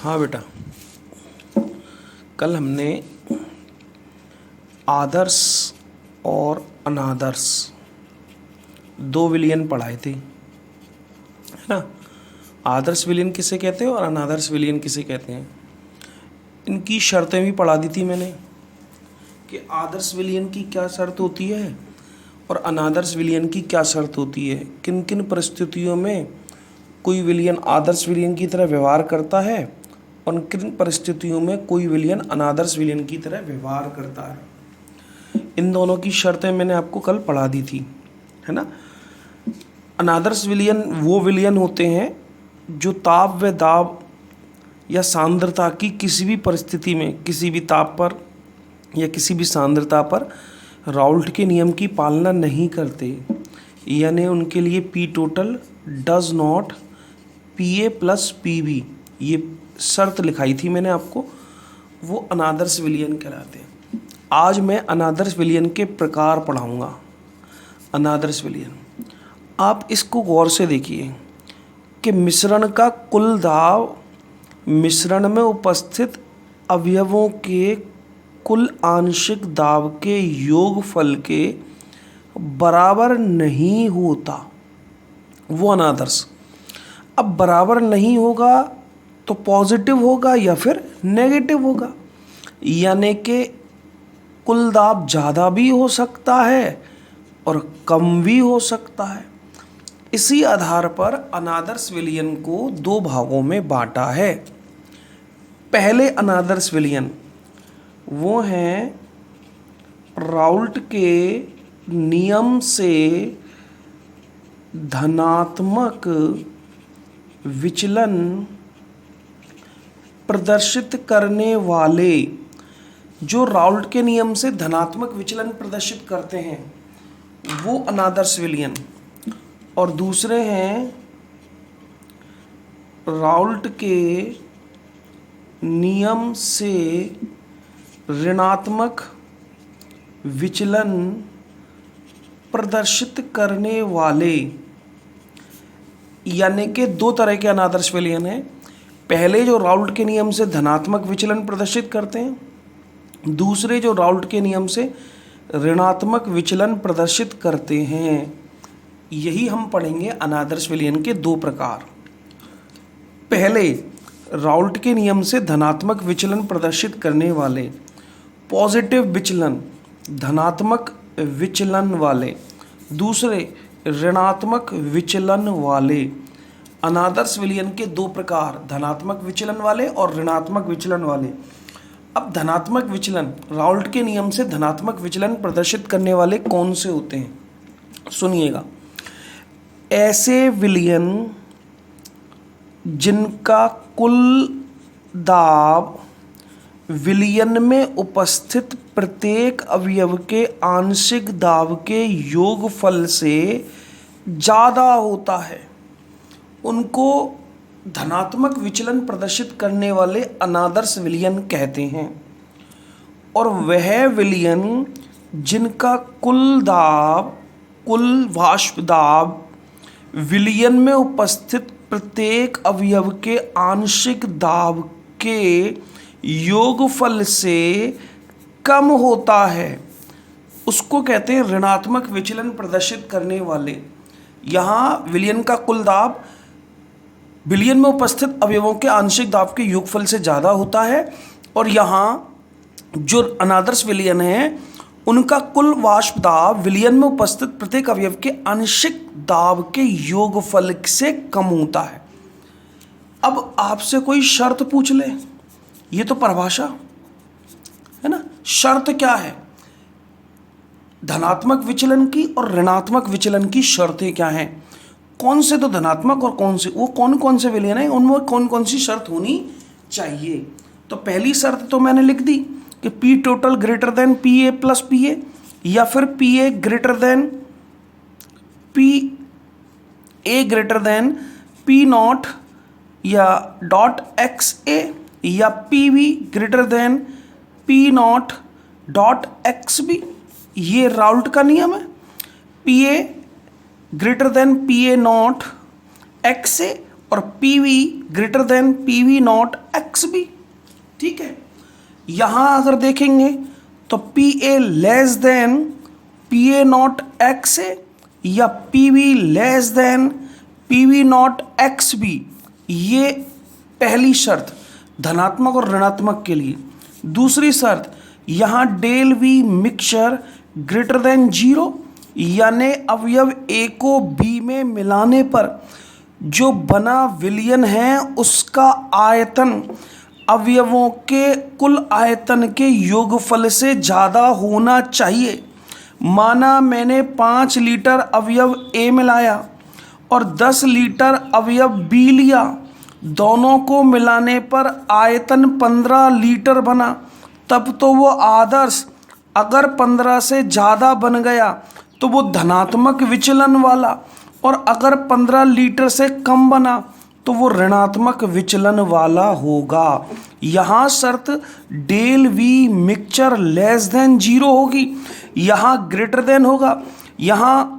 हाँ बेटा, कल हमने आदर्श और अनादर्श दो विलयन पढ़ाए थे, है ना। आदर्श विलयन किसे कहते हैं और अनादर्श विलयन किसे कहते हैं, इनकी शर्तें भी पढ़ा दी थी मैंने कि आदर्श विलयन की क्या शर्त होती है और अनादर्श विलयन की क्या शर्त होती है, किन किन परिस्थितियों में कोई विलयन आदर्श विलयन की तरह व्यवहार करता है और किन परिस्थितियों में कोई विलयन अनादर्श विलयन की तरह व्यवहार करता है। इन दोनों की शर्तें मैंने आपको कल पढ़ा दी थी, है ना। अनादर्श विलयन वो विलयन होते हैं जो ताप व दाब या सांद्रता की किसी भी परिस्थिति में किसी भी ताप पर या किसी भी सांद्रता पर राउल्ट के नियम की पालना नहीं करते, यानी उनके लिए P total does not P A plus P B, ये शर्त लिखाई थी मैंने आपको, वो अनादर्श विलयन कहलाते हैं। आज मैं अनादर्श विलयन के प्रकार पढ़ाऊंगा। अनादर्श विलयन, आप इसको गौर से देखिए कि मिश्रण का कुल दाब मिश्रण में उपस्थित अवयवों के कुल आंशिक दाब के योगफल के बराबर नहीं होता, वो अनादर्श। अब बराबर नहीं होगा तो पॉजिटिव होगा या फिर नेगेटिव होगा, यानी कि कुल दाब ज़्यादा भी हो सकता है और कम भी हो सकता है। इसी आधार पर अनादर्श विलयन को दो भागों में बांटा है। पहले अनादर्श विलयन वो हैं राउल्ट के नियम से धनात्मक विचलन प्रदर्शित करने वाले, जो राउल्ट के नियम से धनात्मक विचलन प्रदर्शित करते हैं वो अनादर्श विलयन, और दूसरे हैं राउल्ट के नियम से ऋणात्मक विचलन प्रदर्शित करने वाले। यानी कि दो तरह के अनादर्श विलयन हैं। पहले जो राउल्ट के नियम से धनात्मक विचलन प्रदर्शित करते हैं, दूसरे जो राउल्ट के नियम से ऋणात्मक विचलन प्रदर्शित करते हैं। यही हम पढ़ेंगे अनादर्श विलयन के दो प्रकार। पहले राउल्ट के नियम से धनात्मक विचलन प्रदर्शित करने वाले, पॉजिटिव विचलन, धनात्मक विचलन वाले। दूसरे ऋणात्मक विचलन वाले। अनादर्श विलयन के दो प्रकार, धनात्मक विचलन वाले और ऋणात्मक विचलन वाले। अब धनात्मक विचलन, राउल्ट के नियम से धनात्मक विचलन प्रदर्शित करने वाले कौन से होते हैं, सुनिएगा। ऐसे विलयन जिनका कुल दाब विलयन में उपस्थित प्रत्येक अवयव के आंशिक दाब के योगफल से ज़्यादा होता है, उनको धनात्मक विचलन प्रदर्शित करने वाले अनादर्श विलयन कहते हैं। और वह विलयन जिनका कुल दाब, कुल वाष्प दाब विलयन में उपस्थित प्रत्येक अवयव के आंशिक दाब के योगफल से कम होता है, उसको कहते हैं ऋणात्मक विचलन प्रदर्शित करने वाले। यहाँ विलयन का कुल दाब विलयन में उपस्थित अवयवों के आंशिक दाब के योगफल से ज़्यादा होता है, और यहाँ जो अनादर्श विलयन है उनका कुल वाष्प दाब विलयन में उपस्थित प्रत्येक अवयव के आंशिक दाब के योगफल से कम होता है। अब आपसे कोई शर्त पूछ ले, ये तो परिभाषा है ना। शर्त क्या है, धनात्मक विचलन की और ऋणात्मक विचलन की शर्तें क्या हैं, कौन से तो धनात्मक और कौन से, वो कौन कौन से विलयन है, उनमें कौन कौन सी शर्त होनी चाहिए। तो पहली शर्त तो मैंने लिख दी कि P total greater than P A plus P A, या फिर P A greater than P A greater than P naught या डॉट एक्स ए, या P B greater than P naught dot X B. ये Raoult का नियम है। P A greater than P A naught X A और P V greater than P V naught X X B. ठीक है, यहां अगर देखेंगे तो P A less than P A naught X A या P B less than P B naught X B, ये पहली शर्त धनात्मक और ऋणात्मक के लिए। दूसरी शर्त, यहां del V mixture greater than zero, यानी अवयव ए को बी में मिलाने पर जो बना विलयन है उसका आयतन अवयवों के कुल आयतन के योगफल से ज़्यादा होना चाहिए। माना मैंने 5 लीटर अवयव ए मिलाया और 10 लीटर अवयव बी लिया, दोनों को मिलाने पर आयतन 15 लीटर बना, तब तो वो आदर्श। अगर 15 से ज़्यादा बन गया तो वो धनात्मक विचलन वाला, और अगर 15 लीटर से कम बना तो वो ऋणात्मक विचलन वाला होगा। यहाँ शर्त del V mixture less than zero होगी, यहाँ ग्रेटर देन होगा, यहाँ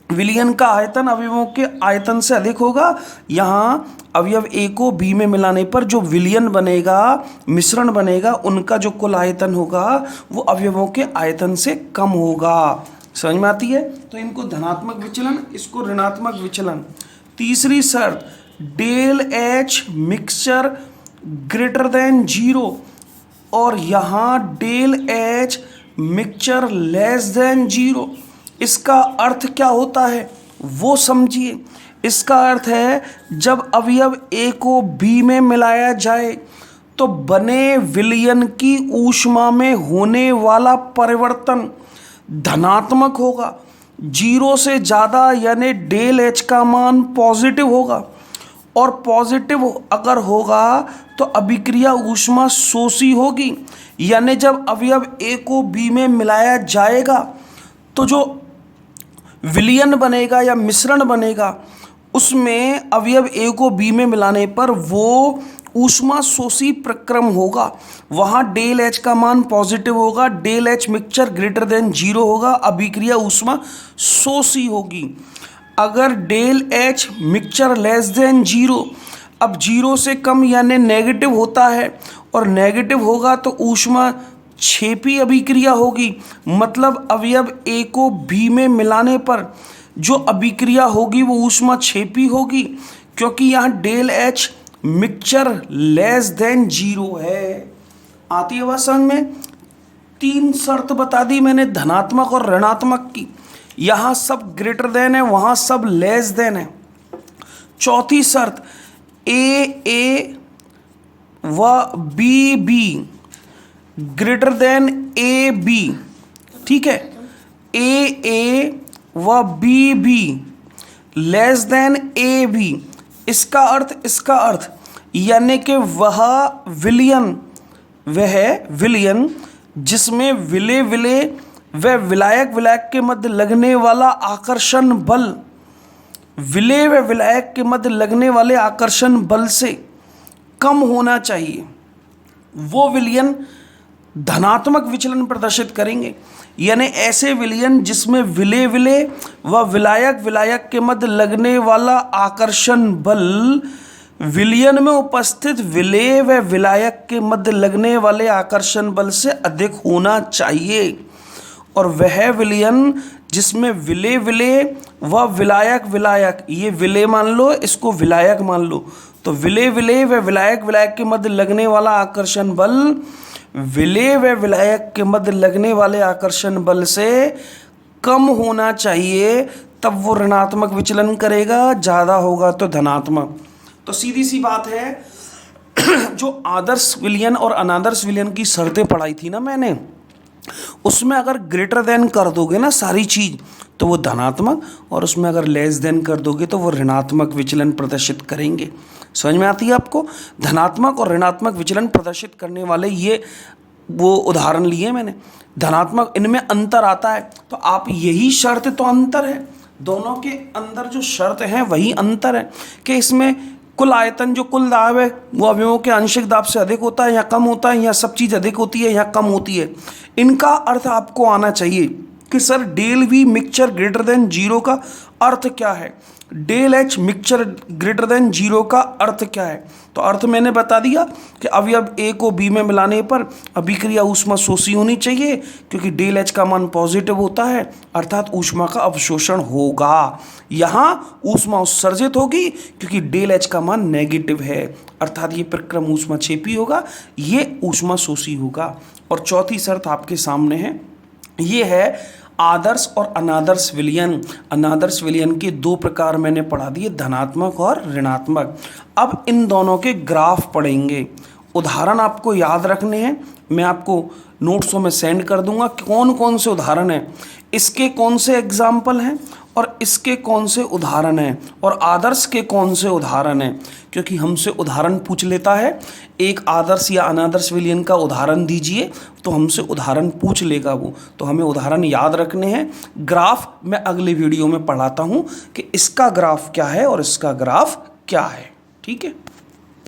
विलयन का आयतन अवयवों के आयतन से अधिक होगा, यहाँ अवयव ए को बी में मिलाने पर जो विलयन बनेगा, मिश्रण बनेगा, उनका जो कुल आयतन होगा वो अवयवों के आयतन से कम होगा। समझ में आती है? तो इनको धनात्मक विचलन, इसको ऋणात्मक विचलन। तीसरी शर्त, del H mixture greater than zero, और यहाँ del H mixture less than zero. इसका अर्थ क्या होता है वो समझिए। इसका अर्थ है जब अवयव ए को बी में मिलाया जाए तो बने विलयन की ऊष्मा में होने वाला परिवर्तन धनात्मक होगा। जीरो से ज़्यादा यानी डेल एच का मान पॉजिटिव होगा, और पॉजिटिव अगर होगा तो अभिक्रिया ऊष्मा शोषी होगी, यानी जब अवयव ए को बी में मिलाया जाएगा तो जो विलयन बनेगा या मिश्रण बनेगा उसमें अवयव ए को बी में मिलाने पर वो ऊष्मा शोषी प्रक्रम होगा। वहाँ डेल एच का मान पॉजिटिव होगा, del H mixture greater than zero होगा, अभिक्रिया ऊष्मा शोषी होगी। अगर del H mixture less than zero, अब जीरो से कम यानी नेगेटिव होता है, और नेगेटिव होगा तो ऊष्मा छेपी अभिक्रिया होगी, मतलब अवयव ए को बी में मिलाने पर जो अभिक्रिया होगी वो ऊष्मा छेपी होगी, क्योंकि यहाँ del H mixture less than zero है। आती है बात समझ में? 3 शर्त बता दी मैंने धनात्मक और ऋणात्मक की, यहाँ सब ग्रेटर देन है, वहाँ सब लेस देन है। चौथी शर्त, ए व B greater than A B. ठीक है, ए व B less than A B. इसका अर्थ यानी कि वह विलयन जिसमें विलय व विलायक के मध्य लगने वाला आकर्षण बल, विलय व विलायक के मध्य लगने वाले आकर्षण बल से कम होना चाहिए, वो विलयन धनात्मक विचलन प्रदर्शित करेंगे। यानी ऐसे विलयन जिसमें विलय व विलायक के मध्य लगने वाला आकर्षण बल विलयन में उपस्थित विलय व विलायक के मध्य लगने वाले आकर्षण बल से अधिक होना चाहिए। और वह विलयन जिसमें विलय व विलायक, ये विलय मान लो, इसको विलायक मान लो, तो विलय व विलायक के मध्य लगने वाला आकर्षण बल विलय व विलायक के मध्य लगने वाले आकर्षण बल से कम होना चाहिए, तब वो ऋणात्मक विचलन करेगा, ज़्यादा होगा तो धनात्मक। तो सीधी सी बात है जो आदर्श विलयन और अनादर्श विलयन की शर्तें पढ़ाई थी ना मैंने, उसमें अगर ग्रेटर देन कर दोगे ना सारी चीज़ तो वो धनात्मक, और उसमें अगर लेस देन कर दोगे तो वो ऋणात्मक विचलन प्रदर्शित करेंगे। समझ में आती है आपको? धनात्मक और ऋणात्मक विचलन प्रदर्शित करने वाले ये वो उदाहरण लिए मैंने। धनात्मक, इनमें अंतर आता है, तो आप यही शर्त तो अंतर है, दोनों के अंदर जो शर्त है वही अंतर है कि इसमें कुल आयतन जो कुल दाब है वो अवयवों के आंशिक दाब से अधिक होता है या कम होता है, या सब चीज़ अधिक होती है या कम होती है। इनका अर्थ आपको आना चाहिए कि sir del V mixture greater than zero का अर्थ क्या है, del H mixture greater than zero का अर्थ क्या है। तो अर्थ मैंने बता दिया कि अवयव ए को बी में मिलाने पर अभिक्रिया ऊष्मा शोषी होनी चाहिए, क्योंकि डेल एच का मान पॉजिटिव होता है, अर्थात ऊष्मा का अवशोषण होगा। यहाँ ऊष्मा उत्सर्जित होगी क्योंकि डेल एच का मान नेगेटिव है, अर्थात ये प्रक्रम ऊष्मा क्षेपी होगा, ये ऊष्मा शोषी होगा। और चौथी शर्त आपके सामने है, ये है आदर्श और अनादर्श विलयन। अनादर्श विलयन के दो प्रकार मैंने पढ़ा दिए, धनात्मक और ऋणात्मक। अब इन दोनों के ग्राफ पढ़ेंगे, उदाहरण आपको याद रखने हैं, मैं आपको नोट्सों में सेंड कर दूंगा कौन कौन से उदाहरण हैं, इसके कौन से एग्जाम्पल हैं और इसके कौन से उदाहरण हैं और आदर्श के कौन से उदाहरण हैं, क्योंकि हमसे उदाहरण पूछ लेता है। एक आदर्श या अनादर्श विलयन का उदाहरण दीजिए तो हमसे उदाहरण पूछ लेगा वो, तो हमें उदाहरण याद रखने हैं। ग्राफ मैं अगले वीडियो में पढ़ाता हूँ कि इसका ग्राफ क्या है और इसका ग्राफ क्या है, ठीक है।